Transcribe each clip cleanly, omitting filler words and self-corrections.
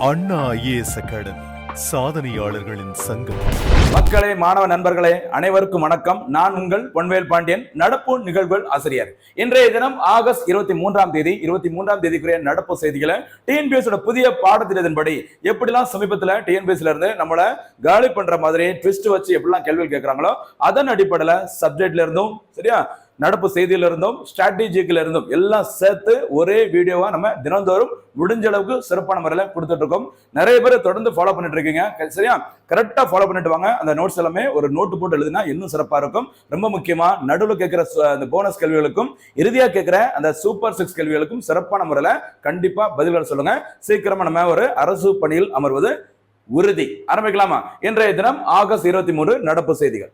அண்ணா IAS academy சாதனையாளர்களின் சங்கம். மக்களே, மாணவ நண்பர்களே, அனைவருக்கும் வணக்கம். நான் உங்கள் பொன்வேல் பாண்டியன், நடப்பு நிகழ்வுகள் ஆசிரியர். இன்றைய தினம் ஆகஸ்ட் 23ஆம் தேதி 23ஆம் தேதிக்குரிய நடப்பு செய்திகளை டிஎன்பிஎஸ் புதிய பாடத்திட்டத்தின்படி எப்படிலாம் சமீபத்தில் டிஎன்பிஎஸ்ல இருந்து நம்மள காலி பண்ற மாதிரி ட்விஸ்ட் வச்சு எப்படிலாம் கேள்வி கேட்கிறாங்களோ அதன் அடிப்படையில் சப்ஜெக்ட்ல இருந்தும் சரியா நடப்பு செய்தியில இருந்தும் ஸ்ட்ராட்டஜிக்ல இருந்தும் எல்லாம் சேர்த்து ஒரே வீடியோவா நம்ம தினந்தோறும் முடிஞ்ச அளவுக்கு சிறப்பான முறையில் கொடுத்துட்டு இருக்கோம். நிறைய பேர் தொடர்ந்து ஃபாலோ பண்ணிட்டு இருக்கீங்க. சரியா, கரெக்டா ஃபாலோ பண்ணிட்டு வாங்க. அந்த நோட்ஸ் எல்லாமே ஒரு நோட்டு போட்டு எழுதினா இன்னும் சிறப்பா இருக்கும். ரொம்ப முக்கியமா நடுவில் கேட்கிற அந்த போனஸ் கேள்விகளுக்கும் இறுதியா கேட்கிற அந்த சூப்பர் 6 கேள்விகளுக்கும் சிறப்பான முறையில் கண்டிப்பா பதில்கள் சொல்லுங்க. சீக்கிரமா நம்ம ஒரு அரசு பணியில் அமர்வது உறுதி. ஆரம்பிக்கலாமா? இன்றைய தினம் ஆகஸ்ட் 23 நடப்பு செய்திகள்.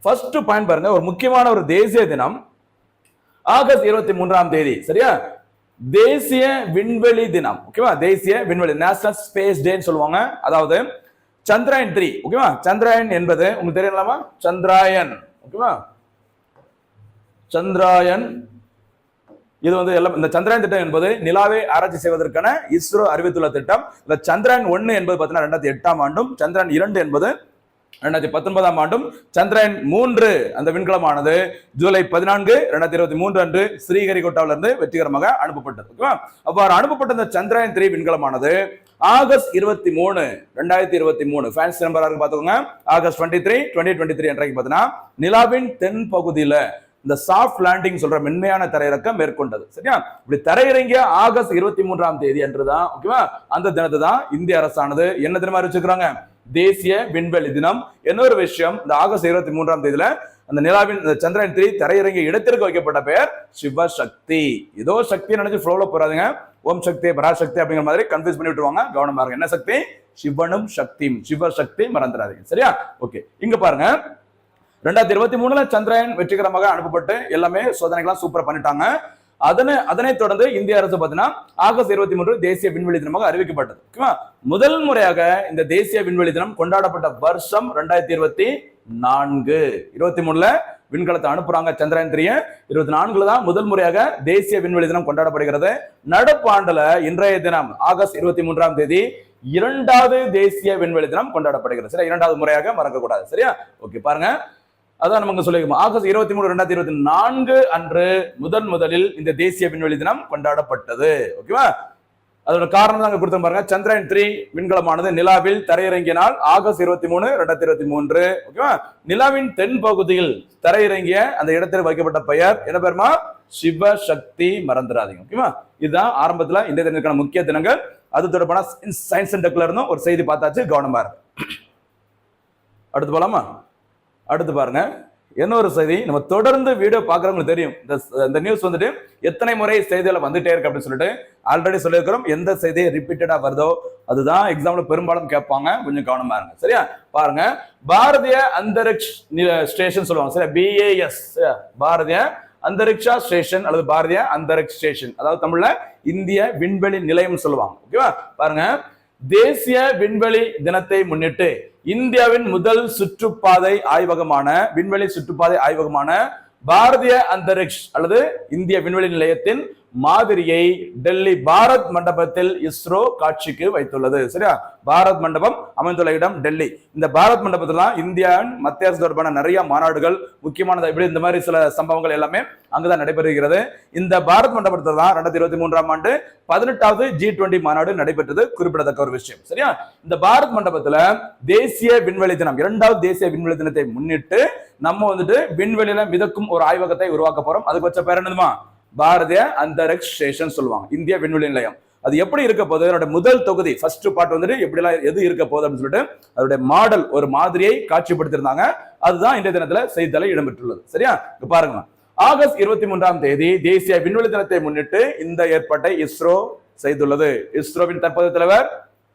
ஃபர்ஸ்ட் பாயிண்ட் பாருங்க, ஒரு முக்கியமான ஒரு தேசிய தினம் ஆகஸ்ட் 23ஆம் தேதி. சரியா, தேசிய விண்வெளி தினம். ஓகேவா, தேசிய விண்வெளி நேஷனல் ஸ்பேஸ் டேன்னு சொல்லுவாங்க. அதாவது சந்திராயன் 3. ஓகேவா, சந்திராயன் என்பது உங்களுக்கு தெரியலாமா? சந்திராயன். ஓகேவா, சந்திராயன் இது வந்து எல்லாம் இந்த சந்திராயன் திட்டம் என்பது நிலாவை ஆராய்ச்சி செய்வதற்கான இஸ்ரோ அறிவித்துள்ள திட்டம். இந்த சந்திராயன் 1 என்பது பார்த்தீங்கன்னா 2008ஆம் ஆண்டும், சந்திராயன் 2 என்பது 2019ஆம் ஆண்டும், சந்திராயன் 3 அந்த விண்கலமானது ஜூலை 14, 2023 அன்று ஸ்ரீஹரிகோட்டாவிலிருந்து வெற்றிகரமாக அனுப்பப்பட்டது. அவ்வாறு அனுப்பப்பட்ட இந்த சந்திராயன் 3 விண்கலமானது ஆகஸ்ட் 23, 2023 ஃபேன்சி நம்பரா இருக்கு பாத்துக்கோங்க. ஆகஸ்ட் 23, 2023 அன்றைக்கு பார்த்தீங்கன்னா நிலாவின் தென் பகுதியில இந்த சாஃப்ட் லேண்டிங் சொல்ற மென்மையான தரையிறக்கம் மேற்கொண்டது. சரியா, இப்படி தரையிறங்கிய ஆகஸ்ட் 23ஆம் தேதி அன்றுதான் ஓகேவா அந்த தினத்தை தான் இந்திய அரசானது என்ன தினமா அறிவிச்சிருக்காங்க? தேசிய விண்வெளி தினம். இன்னொரு விஷயம், இந்த ஆகஸ்ட் 23ஆம் தேதியில அந்த நிலாவின் சந்திரன் 3 தரையிறங்கிய இடத்திற்கு வைக்கப்பட்ட பெயர் சிவசக்தி. ஏதோ சக்தி நினைச்சு ஃப்ளோல போறாதுங்க. ஓம் சக்தி பராசக்தி அப்படிங்கிற மாதிரி கன்ஃபியூஸ் பண்ணி விட்டுருவாங்க. கவனமா இருக்கு. என்ன சக்தி? சிவனும் சக்தியும். சிவசக்தி மறந்துடாதீங்க. சரியா, ஓகே. இங்க பாருங்க, 2023 சந்திராயன் வெற்றிகரமாக அனுப்பப்பட்டு எல்லாமே சோதனைகள்லாம் சூப்பரா பண்ணிட்டாங்க. அதனை தொடர்ந்து இந்திய அரசு பார்த்தீங்கன்னா ஆகஸ்ட் 23 தேசிய விண்வெளி தினமாக அறிவிக்கப்பட்டது. முதல் முறையாக இந்த தேசிய விண்வெளி தினம் கொண்டாடப்பட்ட வருஷம் 2024. 23ல விண்கலத்தை அனுப்புறாங்க சந்திராயன் 3. 24ல தான் முதல் முறையாக தேசிய விண்வெளி தினம் கொண்டாடப்படுகிறது. நடப்பு ஆண்டுல இன்றைய தினம் ஆகஸ்ட் 23ஆம் தேதி 2வது தேசிய விண்வெளி தினம் கொண்டாடப்படுகிறது. சரியா, 2வது முறையாக மறக்கக்கூடாது. சரியா, ஓகே. பாருங்க, அதான் நமக்கு சொல்லிருக்கோம். ஆகஸ்ட் 23, 2024 அன்று முதலில் இந்த தேசிய விண்வெளி தினம் கொண்டாடப்பட்டது. ஓகேவா, அதோட காரணம் தான் கொடுத்து பாருங்க. சந்திராயன் 3 விண்கலமானது நிலாவில் தரையிறங்கிய நாள் ஆகஸ்ட் 23, 2023. ஓகேவா, நிலாவின் தென் பகுதியில் தரையிறங்கிய அந்த இடத்தில் வைக்கப்பட்ட பெயர் என்ன பெயர்மா? சிவசக்தி. மறந்துடாதீங்க. ஓகேவா, இதுதான் ஆரம்பத்துல இந்த தினத்துக்கான முக்கிய தினங்கள். அது தொடர்பான சயின்ஸ் அண்ட் டெக்ல இருந்தும் ஒரு செய்தி பார்த்தாச்சு. கவனமா இருக்கு. அடுத்து போலாமா? அடுத்து பாருங்க, இன்னொரு செய்தி. நம்ம தொடர்ந்து வீடியோ பாக்குறவங்களுக்கு தெரியும், இந்த நியூஸ் வந்துட்டு எத்தனை முறை செய்தியில வந்துட்டே இருக்கு அப்படின்னு சொல்லிட்டு ஆல்ரெடி சொல்லியிருக்கிறோம். எந்த செய்தி ரிப்பீட்டடா வருதோ அதுதான் எக்ஸாம்ல பெரும்பாலும் கேட்பாங்க. கொஞ்சம் கவனமா இருங்க. சரியா, பாருங்க, பாரதிய அந்தரிக்ஷ் ஸ்டேஷன் சொல்லுவாங்க. சரியா, BAS, பாரதிய அந்தரிக்ஷா ஸ்டேஷன் அல்லது பாரதிய அந்தரிக்ஷ் ஸ்டேஷன், அதாவது தமிழ்ல இந்திய விண்வெளி நிலையம் சொல்லுவாங்க. ஓகேவா, பாருங்க, தேசிய விண்வெளி தினத்தை முன்னிட்டு இந்தியாவின் முதல் சுற்றுப்பாதை ஆய்வகமான விண்வெளி சுற்றுப்பாதை ஆய்வகமான பாரதிய அந்தரிக்ஷ் அல்லது இந்திய விண்வெளி நிலையத்தின் மாதிரியை டெல்லி பாரத் மண்டபத்தில் இஸ்ரோ காட்சிக்கு வைத்துள்ளது. சரியா, பாரத் மண்டபம் அமைந்துள்ள இடம் டெல்லி. இந்த பாரத் மண்டபத்துல இந்தியாவின் மத்திய அரசு தொடர்பான நிறைய மாநாடுகள், முக்கியமானது இப்படி இந்த மாதிரி சில சம்பவங்கள் எல்லாமே அங்குதான் நடைபெறுகிறது. இந்த பாரத் மண்டபத்தில் தான் 2023ஆம் ஆண்டு 18வது G20 மாநாடு நடைபெற்றது. குறிப்பிடத்தக்க ஒரு விஷயம். சரியா, இந்த பாரத் மண்டபத்துல தேசிய விண்வெளி தினம் 2வது தேசிய விண்வெளி தினத்தை முன்னிட்டு நம்ம வந்துட்டு விண்வெளியில மிதக்கும் ஒரு ஆய்வகத்தை உருவாக்க போறோம். அதுக்கு வச்ச பேர் என்னதுமா? பாரதிய அந்தரிக்ஷ் ஸ்டேஷன் சொல்லுவாங்க, இந்திய விண்வெளி நிலையம். அது எப்படி இருக்க போகுது? அதோட முதல் தொகுதி ஃபர்ஸ்ட் பார்ட் வந்துட்டு எப்படிலாம் எது இருக்க போகுது அப்படின்னு சொல்லிட்டு அதோட மாடல் ஒரு மாதிரியை காட்சிப்படுத்திருந்தாங்க. அதுதான் இந்த தினத்துல செய்தித்தாளில் இடம்பெற்றுள்ளது. சரியா, பாருங்க, ஆகஸ்ட் 23ஆம் தேதி தேசிய விண்வெளி தினத்தை முன்னிட்டு இந்த ஏற்பாட்டை இஸ்ரோ செய்துள்ளது. இஸ்ரோவின் தற்போதைய தலைவர்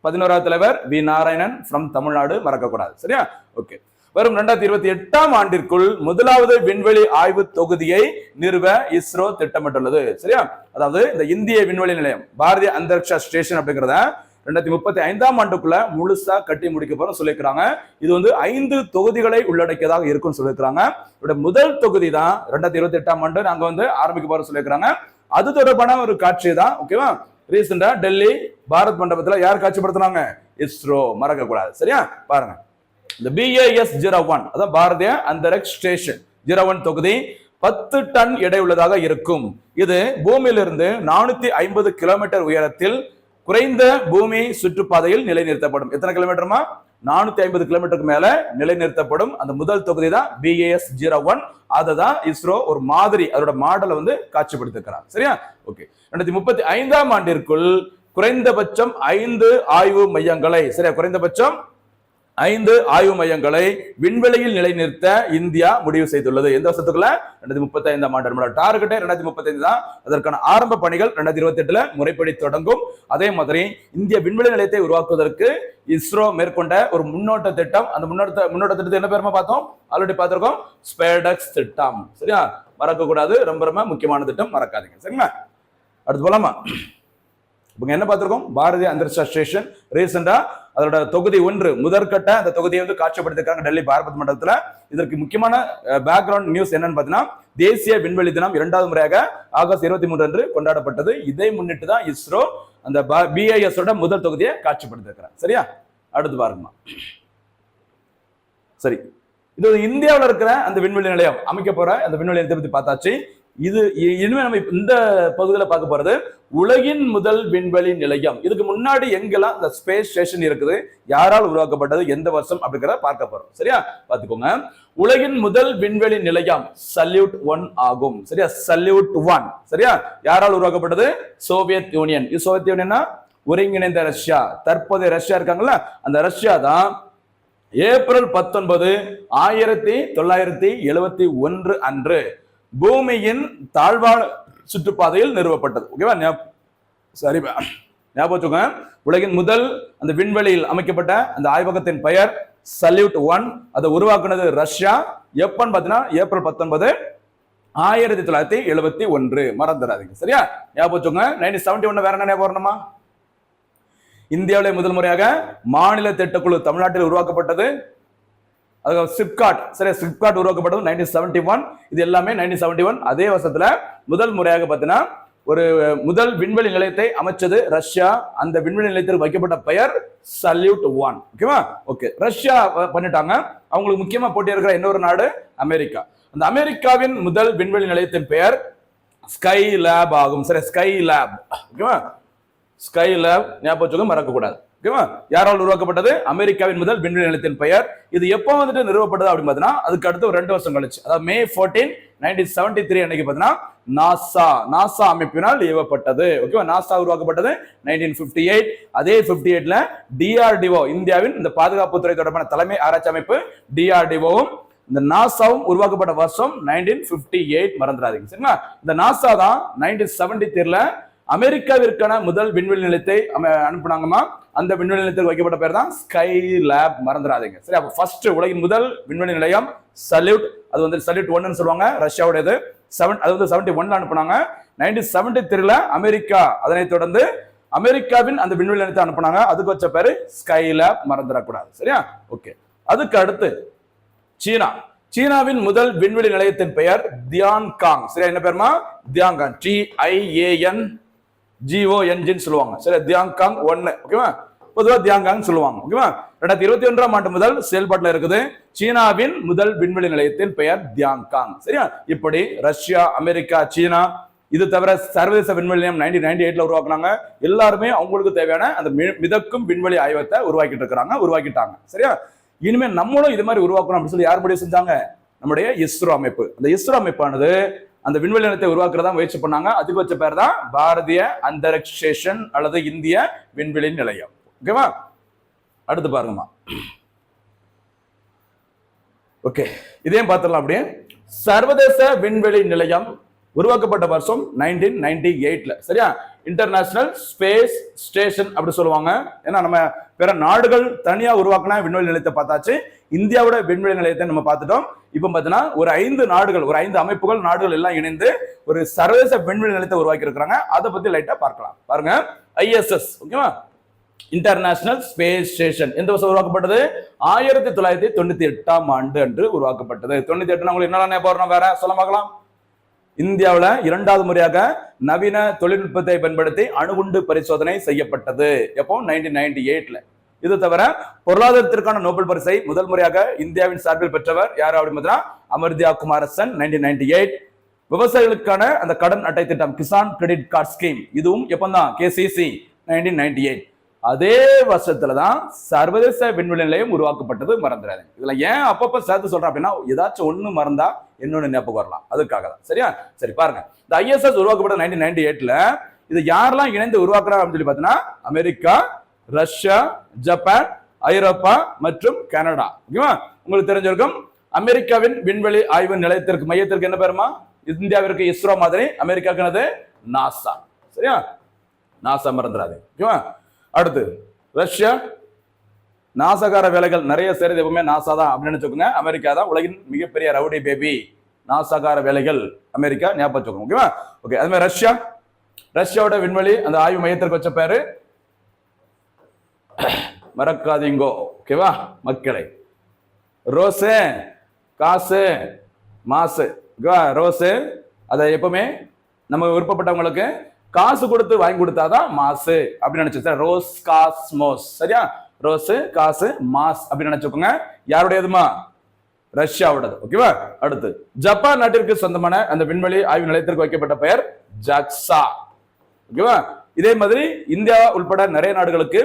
11வது தலைவர் வி நாராயணன் ஃப்ரம் தமிழ்நாடு. மறக்கக்கூடாது. சரியா, ஓகே. வரும் 2028ஆம் ஆண்டிற்குள் முதலாவது விண்வெளி ஆய்வு தொகுதியை நிறுவ இஸ்ரோ திட்டமிட்டுள்ளது. சரியா, அதாவது இந்த இந்திய விண்வெளி நிலையம் பாரதிய அந்தரிக்ஷா ஸ்டேஷன் அப்படிங்கிறத 2035ஆம் ஆண்டுக்குள்ள முழுசா கட்டி முடிக்க போறோம் சொல்லியிருக்காங்க. இது வந்து 5 தொகுதிகளை உள்ளடக்கியதாக இருக்கும் சொல்லியிருக்காங்க. இதோட முதல் தொகுதி தான் 2028ஆம் ஆண்டு நாங்க வந்து ஆரம்பிக்க போறோம் சொல்லியிருக்காங்க. அது தொடர்பான ஒரு காட்சி தான். ஓகேவா, ரீசெண்டா டெல்லி பாரத் மண்டபத்துல யார் காட்சிப்படுத்தினாங்க? இஸ்ரோ. மறக்க கூடாது. சரியா? பாருங்க, இந்த BAS-01 அதான் பாரதிய அந்தரிக்ஷ் ஸ்டேஷன் 01 தொகுதி 10 டன் எடை உள்ளதாக இருக்கும். இது பூமியிலிருந்து 450 கிலோமீட்டர் உயரத்தில் குறைந்த பூமி சுற்றுப்பாதையில் நிலைநிறுத்தப்படும். எத்தனை கிலோமீட்டர்மா? 450 கிலோமீட்டருக்கு மேல நிலைநிறுத்தப்படும் அந்த முதல் தொகுதி தான் BAS-01. அதுதான் இஸ்ரோ ஒரு மாதிரி அதோட மாடலை வந்து காட்சிப்படுத்திருக்கிறார். சரியா? ஓகே. 2035ஆம் ஆண்டிற்குள் குறைந்தபட்சம் 5 ஆய்வு மையங்களை, சரியா, குறைந்தபட்சம் 5 ஆய்வு மையங்களை விண்வெளியில் நிலைநிறுத்த இந்தியா முடிவு செய்துள்ளது. எந்த வருஷத்துக்குள்ள? 2035ஆம் ஆண்டு. நம்மளோட டார்கெட்டே 2035 தான். அதற்கான ஆரம்ப பணிகள் 2028ல முறைப்படி தொடங்கும். அதே மாதிரி இந்திய விண்வெளி நிலையத்தை உருவாக்குவதற்கு இஸ்ரோ மேற்கொண்ட ஒரு முன்னோட்ட திட்டம். அந்த முன்னோட்ட திட்டத்தை என்ன பேருமா பார்த்தோம்? ஆல்ரெடி பார்த்திருக்கோம். ஸ்பேடெக்ஸ் திட்டம். சரியா? மறக்க கூடாது. ரொம்ப ரொம்ப முக்கியமான திட்டம், மறக்காதீங்க. சரிங்களா? அடுத்து போலாமா? இவங்க என்ன பார்த்திருக்கோம்? பாரதிய அந்தரிக்ஷ ஸ்டேஷன் ரீசெண்டா அதோட தொகுதி 1 முதற்கட்ட அந்த தொகுதியை வந்து காட்சிப்படுத்திருக்காங்க டெல்லி பாரத் மண்டபத்துல. இதற்கு முக்கியமான பேக்ரவுண்ட் நியூஸ் என்னன்னு பாத்தீங்கன்னா, தேசிய விண்வெளி தினம் 2வது முறையாக ஆகஸ்ட் 23 அன்று கொண்டாடப்பட்டது. இதை முன்னிட்டு தான் இஸ்ரோ அந்த BIS ஓட முதல் தொகுதியை காட்சிப்படுத்திருக்கிறார். சரியா? அடுத்து பாருங்க. சரி, இது இந்தியாவில் இருக்கிற அந்த விண்வெளி நிலையம் அமைக்க போற அந்த விண்வெளி நிலையத்தை பத்தி பார்த்தாச்சு. இது இனிமே நம்ம இந்த பகுதியில் பார்க்க போறது உலகின் முதல் விண்வெளி நிலையம். இதுக்கு முன்னாடி எங்கெல்லாம் இந்த ஸ்பேஸ் ஸ்டேஷன் இருக்குது, யாரால் உருவாக்கப்பட்டது, எந்த வருஷம் அப்படிங்கிறத பார்க்க போறோம். சரியா? பார்த்துக்கோங்க. உலகின் முதல் விண்வெளி நிலையம் சல்யூட் 1 ஆகும். சரியா? சல்யூட் 1. சரியா? யாரால் உருவாக்கப்பட்டது? Soviet union. இது சோவியத் யூனியன்னா ஒருங்கிணைந்த ரஷ்யா. தற்போதைய ரஷ்யா இருக்காங்கல்ல, அந்த ரஷ்யா தான் ஏப்ரல் 19, 1971 அன்று பூமியின் தாழ்வான சுற்றுப்பாதையில் நிறுவப்பட்டது. ஓகேவா? சரி, ஞாபகம். உலகின் முதல் அந்த விண்வெளியில் அமைக்கப்பட்ட அந்த ஆய்வகத்தின் பெயர் சல்யூட் 1. அதை உருவாக்குனது ரஷ்யா. எப்பன்னு பாத்தீங்கன்னா ஏப்ரல் 19, 1971. மறந்துடாதீங்க. சரியா? ஞாபகம். 1971 வேற என்ன வரணுமா? இந்தியாவிலே முதல் முறையாக மாநில திட்டக்குழு தமிழ்நாட்டில் உருவாக்கப்பட்டது. சிப்காட். சரி, சிப்காட் உருவாக்கப்பட்டது 1971. இது எல்லாமே 1971. அதே வருஷத்துல முதல் முறையாக பார்த்தீங்கன்னா ஒரு முதல் விண்வெளி நிலையத்தை அமைச்சது ரஷ்யா. அந்த விண்வெளி நிலையத்தில் வைக்கப்பட்ட பெயர் சல்யூட் 1. ஓகேவா? ஓகே, ரஷ்யா பண்ணிட்டாங்க. அவங்களுக்கு முக்கியமா போட்டி இருக்கிற இன்னொரு நாடு அமெரிக்கா. அந்த அமெரிக்காவின் முதல் விண்வெளி நிலையத்தின் பெயர் ஸ்கை லேப் ஆகும். சரி, ஸ்கை லேப். ஓகேவா? ஸ்கை லேப் ஞாபகம் மறக்க கூடாது. ஓகேவா? யாரால் உருவாக்கப்பட்டது? அமெரிக்காவின் முதல் விண்வெளி நிலையத்தின் பெயர். இது எப்போ வந்துட்டு நிறுவப்பட்டது அப்படின்னு பார்த்தீங்கன்னா, அதுக்கு அடுத்து ஒரு 2 வருஷம் கழிச்சு, அதாவது May 14, 1973 அன்னைக்கு பார்த்தீங்கன்னா நாசா அமைப்பினால் ஏவப்பட்டது. ஓகேவா? நாசா உருவாக்கப்பட்டது 1958. அதே 58ல DRDO, இந்தியாவின் இந்த பாதுகாப்புத்துறை தொடர்பான தலைமை ஆராய்ச்சி அமைப்பு DRDOவும் இந்த நாசாவும் உருவாக்கப்பட்ட வருஷம் 1958. மறந்துடாதீங்க. சரிங்களா? இந்த நாசா தான் 1973ல அமெரிக்காவிற்கான முதல் விண்வெளி நிலையத்தை அனுப்புனாங்கம்மா. அந்த விண்வெளி நிலையத்துக்கு வைக்கப்பட்ட பேர் தான் ஸ்கை லேப். மறந்துடாதீங்க. சரி, அப்ப ஃபர்ஸ்ட் உலகின் முதல் விண்வெளி நிலையம் சல்யூட். அது வந்து சல்யூட் 1 சொல்லுவாங்க. ரஷ்யாவுடையது. அது வந்து 71ல அனுப்புனாங்க. 1973ல அமெரிக்கா. அதனைத் தொடர்ந்து அமெரிக்காவின் அந்த விண்வெளி நிலையத்தை அனுப்புனாங்க. அதுக்கு வச்ச பேரு ஸ்கை லேப். மறந்துடக்கூடாது. சரியா? ஓகே. அதுக்கு அடுத்து சீனா. சீனாவின் முதல் விண்வெளி நிலையத்தின் பெயர் தியான்காங். சரியா? என்ன பேருமா? தியான்காங். TIANGONG சொல்லுவாங்க. சரி, தியான்காங் 1. ஓகேவா? பொதுவா தியான்காங் சொல்லுவாங்க. ஓகேவா? 2021ஆம் ஆண்டு முதல் செயல்பாட்டில் இருக்குது சீனாவின் முதல் விண்வெளி நிலையத்தின் பெயர் தியான்காங். சரியா? இப்படி ரஷ்யா, அமெரிக்கா, சீனா, இது தவிர சர்வதேச விண்வெளி நிலையம் 1998ல உருவாக்குனாங்க. எல்லாருமே அவங்களுக்கு தேவையான அந்த மிதக்கும் விண்வெளி ஆய்வகத்தை உருவாக்கிட்டாங்க. சரியா? இனிமே நம்மளும் இது மாதிரி உருவாக்கணும் அப்படின்னு சொல்லி யார் முடிவு செஞ்சாங்க? நம்முடைய இஸ்ரோ அமைப்பு. அந்த இஸ்ரோ அமைப்பானது அந்த விண்வெளி நிலையத்தை உருவாக்குறதா முயற்சி பண்ணாங்க. அதுக்கு வச்ச பேர் தான் பாரதிய அந்தரிக்ஷ் ஸ்டேஷன் அல்லது இந்திய விண்வெளி நிலையம். ஓகேவா? அடுத்து பாருங்கம்மா. ஓகே, இதையும் பார்த்துடலாம். அப்படியே சர்வதேச விண்வெளி நிலையம் உருவாக்கப்பட்ட வருஷம் 1998ல. சரியா? இன்டர்நேஷனல் ஸ்பேஸ் ஸ்டேஷன் அப்படி சொல்லுவாங்க. ஏன்னா நம்ம பிற நாடுகள் தனியா உருவாக்கின விண்வெளி நிலையத்தை பார்த்தாச்சு. இந்தியாவோட விண்வெளி நிலையத்தை நம்ம பார்த்துட்டோம். இப்ப பாத்தீங்கன்னா ஒரு 5 நாடுகள், ஒரு 5 அமைப்புகள், நாடுகள் எல்லாம் இணைந்து ஒரு சர்வதேச விண்வெளி நிலையத்தை உருவாக்கி இருக்கிறாங்க. அதை பத்தி லைட்டா பார்க்கலாம். பாருங்க, ISS. ஓகேவா? இன்டர்நேஷனல் ஸ்பேஸ் ஸ்டேஷன் எந்த வருஷம் உருவாக்கப்பட்டது? 1998ஆம் ஆண்டு அன்று உருவாக்கப்பட்டது. 98 உங்களுக்கு என்னென்ன ஞாபகம் வேற சொல்ல பார்க்கலாம். இந்தியாவுல இரண்டாவது முறையாக நவீன தொழில்நுட்பத்தை பயன்படுத்தி அணுகுண்டு பரிசோதனை செய்யப்பட்டது. எப்போ? 1998ல. இது தவிர பொருளாதாரத்திற்கான நோபல் பரிசை முதல் முறையாக இந்தியாவின் சார்பில் பெற்றவர் யாரு அப்படின்னு அமர்தியா குமாரசன் 1998. விவசாயிகளுக்கான அந்த கடன் அட்டை திட்டம் கிசான் கிரெடிட் கார்டு ஸ்கீம், இதுவும் எப்பந்தான்? KCC 1998. அதே வருஷத்துலதான் சர்வதேச விண்வெளி நிலையம் உருவாக்கப்பட்டது. மறந்துடாது. இதுல ஏன் அப்பப்ப சேர்த்து சொல்றேன் அப்படின்னா, ஏதாச்சும் ஒண்ணு மறந்தா இன்னொன்னு ஞாபகம் வரலாம், அதுக்காக தான். சரியா? சரி பாருங்க, இந்த ISS உருவாக்கப்பட்ட 1998ல இது யாரெல்லாம் இணைந்து உருவாக்குறாங்க அப்படின்னு சொல்லி பாத்தீங்கன்னா, அமெரிக்கா, ரஷ்யா, ஜப்பான், ஐரோப்பா மற்றும் கனடா. ஓகேவா? உங்களுக்கு தெரிஞ்சிருக்கும், அமெரிக்காவின் விண்வெளி ஆய்வு நிலையத்திற்கு மையத்திற்கு என்ன பேருமா? இந்தியாவிற்கு இஸ்ரோ மாதிரி, அமெரிக்காவுக்கு என்னது? நாசா. சரியா? நாசா மறந்துடாது. ஓகேவா? அடுத்து ரஷ்யா, நாசாகார வேலைகள் நிறைய செய்யறது எப்பவுமே நாசா தான் அப்படின்னு வச்சுக்கோங்க. அமெரிக்கா தான் உலகின் மிகப்பெரிய ரவுடி பேபி. நாசாகார வேலைகள் அமெரிக்கா, ஞாபகம் வச்சுக்கோங்க. ஓகேவா? ஓகே. அது மாதிரி ரஷ்யா, ரஷ்யாவோட விண்வெளி அந்த ஆய்வு மையத்திற்கு வச்ச பேரு மறக்காதீங்கோ. ஓகேவா மக்களை? ரோஸு, காசு, மாசு. ரோஸு அதை எப்பவுமே நம்ம விருப்பப்பட்டவங்களுக்கு காசு கொடுத்து வாங்கி கொடுத்தாதான் மாசு அப்படின்னு நினைச்சு. Rose Cosmos. சரியா? ரோஸ், காசு, மாஸ் அப்படின்னு நினைச்சுக்கோங்க. யாருடையதுமா? ரஷ்யாவோடது. ஓகேவா? அடுத்து ஜப்பான் நாட்டிற்கு சொந்தமான அந்த விண்வெளி ஆய்வு நிலையத்திற்கு வைக்கப்பட்ட பெயர் ஜாக்சா. ஓகேவா? இதே மாதிரி இந்தியா உட்பட நிறைய நாடுகளுக்கு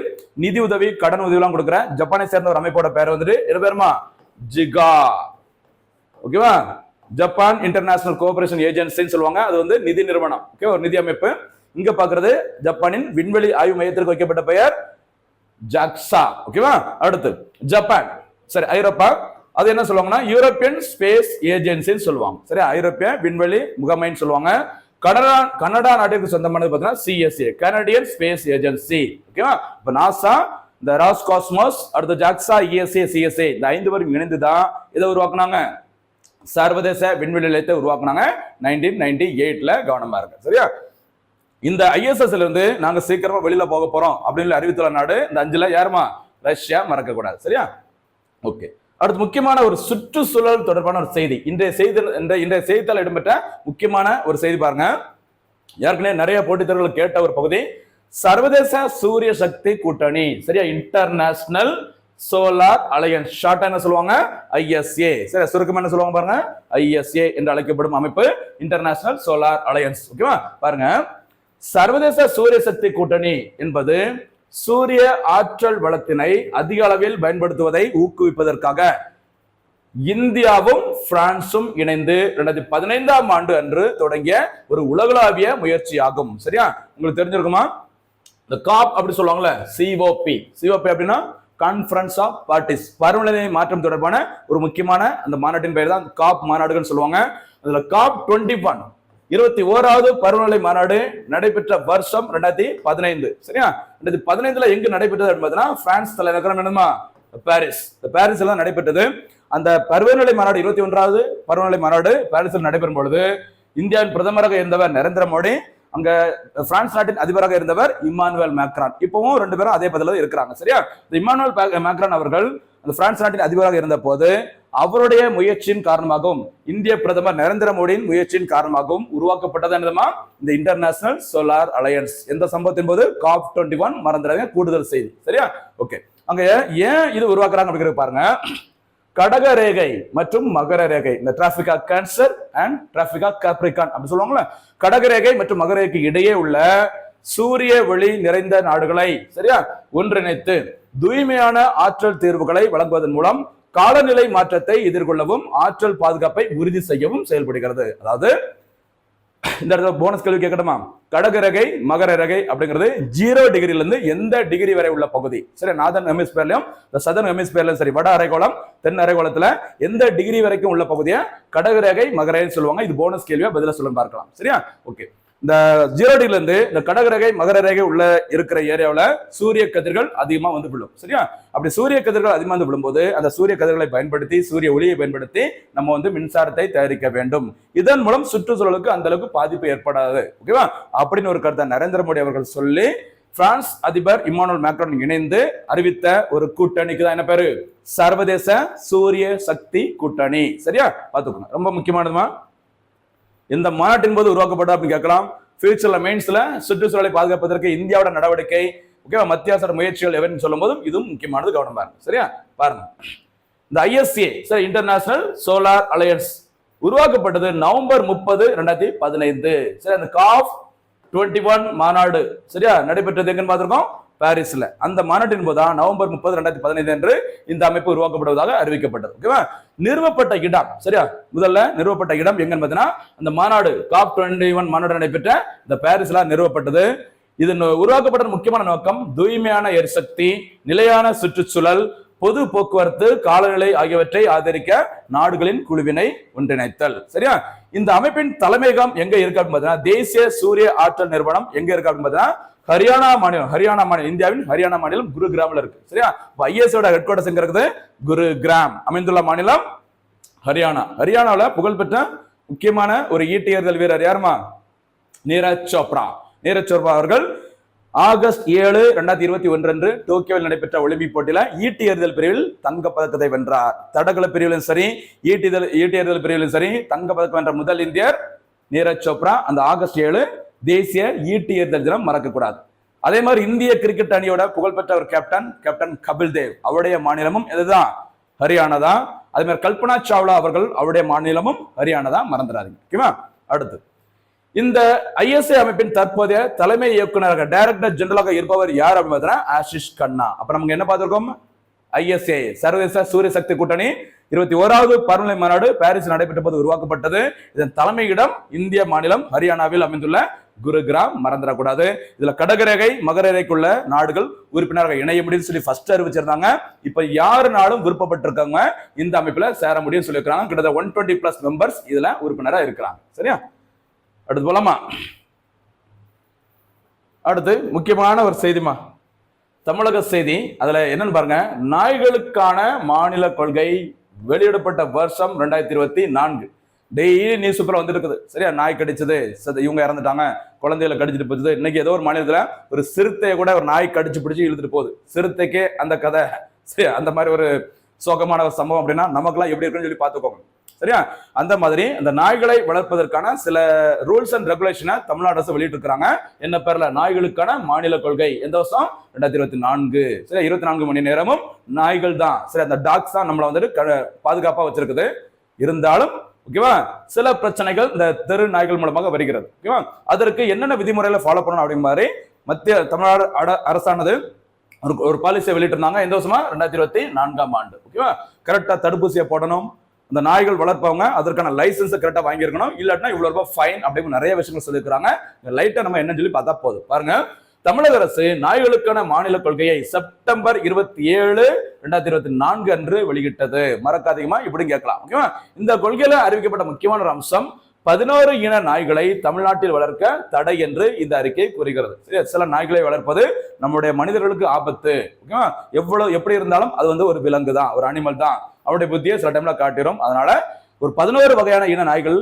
நிதி உதவி, கடன் உதவி எல்லாம் கொடுக்குற ஜப்பானை சேர்ந்த ஒரு அமைப்போட பெயர் வந்துட்டு என்ன பேருமா? ஜிகா. ஓகேவா? ஜப்பான் இன்டர்நேஷனல் கோஆபரேஷன் ஏஜென்சின்னு சொல்லுவாங்க. அது வந்து நிதி நிறுவனம். ஓகே, ஒரு நிதி அமைப்பு. இங்க பாக்குறது ஜப்பானின் விண்வெளி ஆய்வு மையத்திற்கு வைக்கப்பட்ட பெயர் ஜாக்சா. ஓகேவா? அடுத்து ஜப்பான். சரி, ஐரோப்பா, அது என்ன சொல்லுவாங்கன்னா யூரோப்பியன் ஸ்பேஸ் ஏஜென்சின்னு சொல்லுவாங்க. சரி, ஐரோப்பிய விண்வெளி முகமைன்னு சொல்லுவாங்க. கனடா நாட்டிற்கு சொந்தமானது பார்த்தீங்கன்னா CSA, கனடியன் ஸ்பேஸ் ஏஜென்சி. ஓகேவா? இப்ப நாசா, இந்த ராஸ்காஸ்மோஸ், அடுத்து ஜாக்சா, ESA, CSA, இந்த 5 பேரும் இணைந்துதான் இதை உருவாக்குனாங்க, சர்வதேச விண்வெளி நிலையத்தை உருவாக்குனாங்க 1998ல. கவனமா இருக்கு. சரியா? இந்த ISSல இருந்து நாங்க சீக்கிரமா வெளியில போக போறோம் அப்படின்னு அறிவித்துள்ள நாடு இந்த 5ல யாருமா? ரஷ்யா. மறக்க கூடாது. சரியா? ஓகே. அடுத்து முக்கியமான ஒரு சுற்றுச்சூழல் தொடர்பான ஒரு செய்தி. இன்றைய செய்தித்தாள் இடம்பெற்ற முக்கியமான ஒரு செய்தி பாருங்க. ஏற்கனவே நிறைய போட்டித் தேர்வுகள் கேட்ட ஒரு பகுதி. சர்வதேச சூரிய சக்தி கூட்டணி. சரியா? இன்டர்நேஷனல் சோலார் அலையன்ஸ், ஷார்ட்டா என்ன சொல்லுவாங்க? ISA. சரி, சுருக்கமா என்ன சொல்லுவாங்க பாருங்க? ISA என்று அழைக்கப்படும் அமைப்பு இன்டர்நேஷனல் சோலார் அலையன்ஸ். ஓகேவா? பாருங்க, சர்வதேச சூரிய சக்தி கூட்டணி என்பது சூரிய ஆற்றல் வளத்தினை அதிக அளவில் பயன்படுத்துவதை ஊக்குவிப்பதற்காக இந்தியாவும் பிரான்சும் இணைந்து 2015ஆம் ஆண்டு அன்று தொடங்கிய ஒரு உலகளாவிய முயற்சியாகும். சரியா? உங்களுக்கு தெரிஞ்சிருக்குமா? இந்த காப் அப்படி சொல்லுவாங்கல்ல, COP அப்படின்னா கான்ஃபரன்ஸ் ஆஃப் பார்ட்டிஸ், பருவநிலை மாற்றம் தொடர்பான ஒரு முக்கியமான அந்த மாநாட்டின் பெயர் தான் காப் மாநாடுகள் சொல்லுவாங்க. அதுல காப் 21 21வது பருவநிலை மாநாடு நடைபெற்ற வருஷம் 2015. சரியா? 2015ல எங்க நடைபெற்றது அப்படின்னா பிரான்ஸ் தலைநகரம் என்னமா? பாரிஸ். பாரிஸ்ல தான் நடைபெற்றது. அந்த பருவநிலை மாநாடு 21வது பருவநிலை மாநாடு பாரிஸில் நடைபெறும் பொழுது இந்தியாவின் பிரதமராக இருந்தவர் நரேந்திர மோடி, அங்க பிரான்ஸ் நாட்டின் அதிபராக இருந்தவர் இம்மானுவேல் மேக்ரான். இப்பவும் 2 பேரும் அதே பதவியில் இருக்கிறாங்க. சரியா? இந்த இம்மானுவேல் மேக்ரான் அவர்கள் அந்த பிரான்ஸ் நாட்டின் அதிபராக இருந்த போது அவருடைய முயற்சியின் காரணமாகவும் இந்திய பிரதமர் நரேந்திர மோடியின் முயற்சியின் காரணமாகவும் உருவாக்கப்பட்டது என்னதுமா? இந்த இன்டர்நேஷனல் சோலார் அலையன்ஸ். எந்த சம்பவத்தின் போது? COP 21. மறந்துடாதீங்க, கூடுதல் செய்தி. சரியா? ஓகே. அங்க ஏன் இது உருவாக்குறாங்க அப்படிங்கிறது பாருங்க. கடக ரேகை மற்றும் மகர ரேகை, இந்த tropic of cancer and tropic of capricorn அப்படி சொல்லுவாங்கல்ல, கடக ரேகை மற்றும் மகர ரேகைக்கு இடையே உள்ள சூரிய ஒளி நிறைந்த நாடுகளை சரியா ஒன்றிணைத்து தூய்மையான ஆற்றல் தீர்வுகளை வழங்குவதன் மூலம் காலநிலை மாற்றத்தை எதிர்கொள்ளவும் ஆற்றல் பாதுகாப்பை உறுதி செய்யவும் செயல்படுகிறது. அதாவது இந்த இடத்துல போனஸ் கேள்வி கேட்கணுமா? கடகரகை மகர ரகை அப்படிங்கிறது 0 டிகிரில இருந்து எந்த டிகிரி வரை உள்ள பகுதி. சரி, நார்தர்ன் ஹெமிஸ்பியர்லயும் சதர்ன் ஹெமிஸ்பியர்லயும் சரி, வட அரைகோளம் தென் அரைகோளத்துல எந்த டிகிரி வரைக்கும் உள்ள பகுதியை கடகரகை மகரன்னு சொல்லுவாங்க. இது போனஸ் கேள்வியா, பதில சொல்ல பார்க்கலாம். சரியா? ஓகே. இந்த 0 டிகிரில இருந்து இந்த கடகரகை மகர ரேகை உள்ள இருக்கிற ஏரியாவில் சூரிய கதிர்கள் அதிகமா வந்து விழும். சரியா? அப்படி சூரிய கதிர்கள் அதிகமா வந்து விழும்போது அந்த சூரிய கதிர்களை பயன்படுத்தி சூரிய ஒளியை பயன்படுத்தி நம்ம வந்து மின்சாரத்தை தயாரிக்க வேண்டும். இதன் மூலம் சுற்றுச்சூழலுக்கு அந்த அளவுக்கு பாதிப்பு ஏற்படாது. ஓகேவா? அப்படின்னு ஒரு கருத்தை நரேந்திர மோடி அவர்கள் சொல்லி பிரான்ஸ் அதிபர் இம்மானுவேல் மேக்ரான் இணைந்து அறிவித்த ஒரு கூட்டணிக்கு தான் என்ன பேரு? சர்வதேச சூரிய சக்தி கூட்டணி. சரியா? பாத்துக்கணும், ரொம்ப முக்கியமானதுமா. இந்த மாநாட்டின் போது உருவாக்கப்பட்டது அப்படின்னு கேட்கலாம். ஃபியூச்சர்ல மெயின்ஸ்ல சுற்றுச்சூழலை பாதுகாப்பதற்கு இந்தியாவோட நடவடிக்கை, ஓகேவா, மத்திய அரசு முயற்சிகள் எவன்னு சொல்லும் போதும் இதுவும் முக்கியமானது, கவனம் பாருங்க. சரியா, பாருங்க. இந்த ISA சரி, இன்டர்நேஷனல் சோலார் அலையன்ஸ் உருவாக்கப்பட்டது நவம்பர் 30, 2015. சரி, அந்த COP21 மாநாடு சரியா நடைபெற்றது எங்கன்னு பார்த்திருக்கோம், பாரிஸ்ல. அந்த மாநாட்டின் போது நவம்பர் 30, 2015 என்று இந்த அமைப்பு உருவாக்கப்படுவதாக அறிவிக்கப்பட்டது. ஓகேவா, நிறுவப்பட்ட இடம் சரியா, முதல்ல நிறுவப்பட்ட இடம் எங்கன்னு பார்த்தீங்கன்னா அந்த மாநாடு COP21 மாநாடு நடைபெற்ற இந்த பாரிஸ்ல நிறுவப்பட்டது. இது உருவாக்கப்பட்ட முக்கியமான நோக்கம் தூய்மையான எரிசக்தி, நிலையான சுற்றுச்சூழல், பொது போக்குவரத்து, காலநிலை ஆகியவற்றை ஆதரிக்க நாடுகளின் குழுவினை ஒன்றிணைத்தல். சரியா, இந்த அமைப்பின் தலைமையகம் எங்க இருக்கு அப்படின்னு பார்த்தீங்கன்னா தேசிய சூரிய ஆற்றல் நிறுவனம் எங்க இருக்கு அப்படின்னு பார்த்தீங்கன்னா ஹரியானா மாநிலம், இந்தியாவின் ஹரியானா மாநிலம் குருகிராம்ல இருக்கு. சரியா, ISOட ஹெட் குவார்டர்ஸ் எங்க இருக்குது, குருகிராம் அமைந்துள்ள மாநிலம் ஹரியானாவில் புகழ்பெற்ற முக்கியமான ஒரு ஈட்டியறிதல் வீரர் யாருமா, நீரஜ் சோப்ரா அவர்கள் ஆகஸ்ட் 7, 2021 அன்று டோக்கியோவில் நடைபெற்ற ஒலிம்பிக் போட்டியில ஈட்டி எறிதல் பிரிவில் தங்கப்பதக்கத்தை வென்றார். தடகள பிரிவிலும் சரி, ஈட்டி எறிதல் பிரிவிலும் சரி தங்கப்பதக்கம் வென்ற முதல் இந்தியர் நீரஜ் சோப்ரா. அந்த ஆகஸ்ட் 7 தேசிய ஈட்டி எறிதல் தினம் மறக்க கூடாது. அதே மாதிரி இந்திய கிரிக்கெட் அணியோட புகழ்பெற்ற ஒரு கேப்டன் கபில் தேவ், அவருடைய மாநிலமும் இதுதான், ஹரியானா தான். அதே மாதிரி கல்பனா சாவ்லா அவர்கள், அவருடைய மாநிலமும் ஹரியானா தான், மறந்துடாதீங்க. ஓகேவா, அடுத்து இந்த ISA அமைப்பின் தற்போதைய தலைமை இயக்குநராக டைரக்டர் ஜெனரலாக இருப்பவர் யார் அப்படின்னு பார்த்தீங்கன்னா ஆஷிஷ் கண்ணா. அப்ப நமக்கு என்ன பார்த்திருக்கோம், ISA சர்வதேச சூரிய சக்தி கூட்டணி 21வது பருவநிலை மாநாடு பாரிஸ் நடைபெற்ற போது உருவாக்கப்பட்டது. இதன் தலைமையிடம் இந்திய மாநிலம் ஹரியானாவில் அமைந்துள்ள குருகிராம், மறந்துடக்கூடாது. இதுல கடகரேகை மகரரேகைக்குள்ள நாடுகள் உறுப்பினர்கள் இணைய முடியும்னு சொல்லி ஃபர்ஸ்ட் அறிவிச்சிருந்தாங்க. இப்ப யாரு நாளும் விருப்பப்பட்டிருக்காங்க இந்த அமைப்புல சேர முடியும்னு சொல்லியிருக்காங்க. கிட்டத்தட்ட 120+ மெம்பர்ஸ் இதுல உறுப்பினரா இருக்கிறாங்க. சரியா, அடுத்து போலாமா. அடுத்து முக்கியமான ஒரு செய்திமா, தமிழக செய்தி. அதுல என்னன்னு பாருங்க, நாய்களுக்கான மாநில கொள்கை வெளியிடப்பட்ட வருஷம் 2024. டெய்லி நியூஸ் பேப்பர்ல வந்துட்டு இருக்குது. சரியா, நாய் கடிச்சது, இவங்க இறந்துட்டாங்க, குழந்தைகளை கடிச்சிட்டு போகுது. இன்னைக்கு ஏதோ ஒரு மாநிலத்துல ஒரு சிறுத்தையை கூட ஒரு நாய் கடிச்சு பிடிச்சு இழுத்துட்டு போகுது. சிறுத்தைக்கே அந்த கதை. சரி, அந்த மாதிரி ஒரு சோகமான ஒரு சம்பவம் அப்படின்னா நமக்குலாம் எப்படி இருக்குன்னு சொல்லி பார்த்துக்கோங்க. சரியா, அந்த மாதிரி அந்த நாய்களை வளர்ப்பதற்கான சில ரூல்ஸ் அண்ட் ரெகுலேஷனை தமிழ்நாடு அரசு வெளியிட்டு இருக்காங்க. என்ன பேர்ல, நாய்களுக்கான மாநில கொள்கை. எந்த வருஷம், 2024. சரி, 24 மணி நேரமும் நாய்கள் தான். சரி, அந்த டாக்ஸ் தான் நம்மள வந்துட்டு பாதுகாப்பா வச்சிருக்குது. இருந்தாலும் ஓகேவா, சில பிரச்சனைகள் இந்த தெரு நாய்கள் மூலமாக வருகிறது. ஓகேவா, அதற்கு என்னென்ன விதிமுறைகளை ஃபாலோ பண்ணணும் அப்படிங்கிற மாதிரி மத்திய தமிழ்நாடு அரசானது ஒரு பாலிசியை வெளியிட்டு இருந்தாங்க. எந்த வருஷமா, 2024ஆம் ஆண்டு. ஓகேவா, கரெக்டா தடுப்பூசியை போடணும், அந்த நாய்கள் வளர்ப்பவங்க அதற்கான லைசன்ஸ் கரெக்டா வாங்கியிருக்கணும், இல்லாட்டினா இவ்வளவு ரூபாய் ஃபைன் அப்படின்னு நிறைய விஷயங்கள் சொல்லியிருக்காங்க. லைட்டா நம்ம என்ன சொல்லி பார்த்தா போதும். பாருங்க, தமிழக அரசு நாய்களுக்கான மாநில கொள்கையை செப்டம்பர் 27, 2024 அன்று வெளியிட்டது. மறக்காதீங்கமா, இப்படி கேட்கலாம். ஓகேவா, இந்த கொள்கையில அறிவிக்கப்பட்ட முக்கியமான ஒரு அம்சம் 11 இன நாய்களை தமிழ்நாட்டில் வளர்க்க தடை என்று இந்த அறிக்கை கூறுகிறது. சில நாய்களை வளர்ப்பது நம்முடைய மனிதர்களுக்கு ஆபத்து. ஓகேவா, எப்படி இருந்தாலும் அது வந்து ஒரு விலங்கு தான், ஒரு அனிமல் தான், அவருடைய புத்தியை சில டைம்ல காட்டிடும். அதனால ஒரு 11 வகையான இன நாய்கள்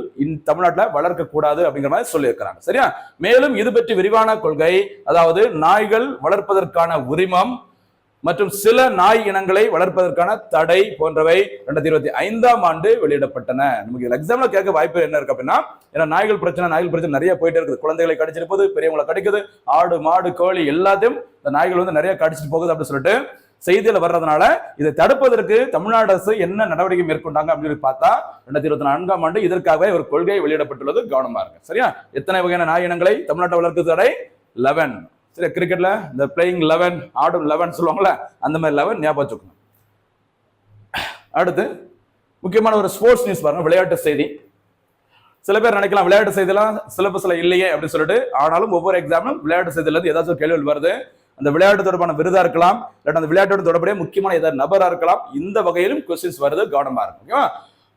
தமிழ்நாட்டில் வளர்க்க கூடாது அப்படிங்கிற மாதிரி சொல்லியிருக்கிறாங்க. சரியா, மேலும் இது பற்றி விரிவான கொள்கை, அதாவது நாய்கள் வளர்ப்பதற்கான உரிமம் மற்றும் சில நாய் இனங்களை வளர்ப்பதற்கான தடை போன்றவை 2025ஆம் ஆண்டு வெளியிடப்பட்டன. நமக்கு எக்ஸாம்ல கேட்க வாய்ப்பு என்ன இருக்கு அப்படின்னா, ஏன்னா நாய்கள் பிரச்சனை நிறைய போயிட்டே இருக்குது. குழந்தைகளை கடிச்சிட்டு போகுது, பெரியவங்களை கடிக்குது, ஆடு மாடு கோழி எல்லாத்தையும் இந்த நாய்கள் வந்து நிறைய கடிச்சிட்டு போகுது அப்படின்னு சொல்லிட்டு செய்தியில வர்றதுனால இதை தடுப்பதற்கு தமிழ்நாடு அரசு என்ன நடவடிக்கை மேற்கொண்டாங்க அப்படின்னு பார்த்தா 2024ஆம் ஆண்டு இதற்காகவே ஒரு கொள்கை வெளியிடப்பட்டுள்ளது. கவனமா இருக்கு. சரியா, எத்தனை வகையான நாய் இனங்களை தமிழ்நாட்டை வளர்க்க தடை? 11. சரி, கிரிக்கெட்ல இந்த பிளேயிங் 11 ஆடும் 11 சொல்லுவாங்கல்ல, அந்த மாதிரி 11 ஞாபகம் வச்சுக்கணும். அடுத்து முக்கியமான ஒரு ஸ்போர்ட்ஸ் நியூஸ் பாருங்க, விளையாட்டு செய்தி. சில பேர் நினைக்கலாம் விளையாட்டு செய்திலாம் சிலபஸ்ல இல்லையே அப்படின்னு சொல்லிட்டு, ஆனாலும் ஒவ்வொரு எக்ஸாமும் விளையாட்டு செய்தியில இருந்து ஏதாச்சும் கேள்விகள் வருது. அந்த விளையாட்டு தொடர்பான விருதா இருக்கலாம், இல்லாட்டி அந்த விளையாட்டோட தொடர்புடைய முக்கியமான ஏதாவது நபரா இருக்கலாம். இந்த வகையிலும் கொஸ்டின்ஸ் வருது, கவனமா இருக்கும். ஓகேவா,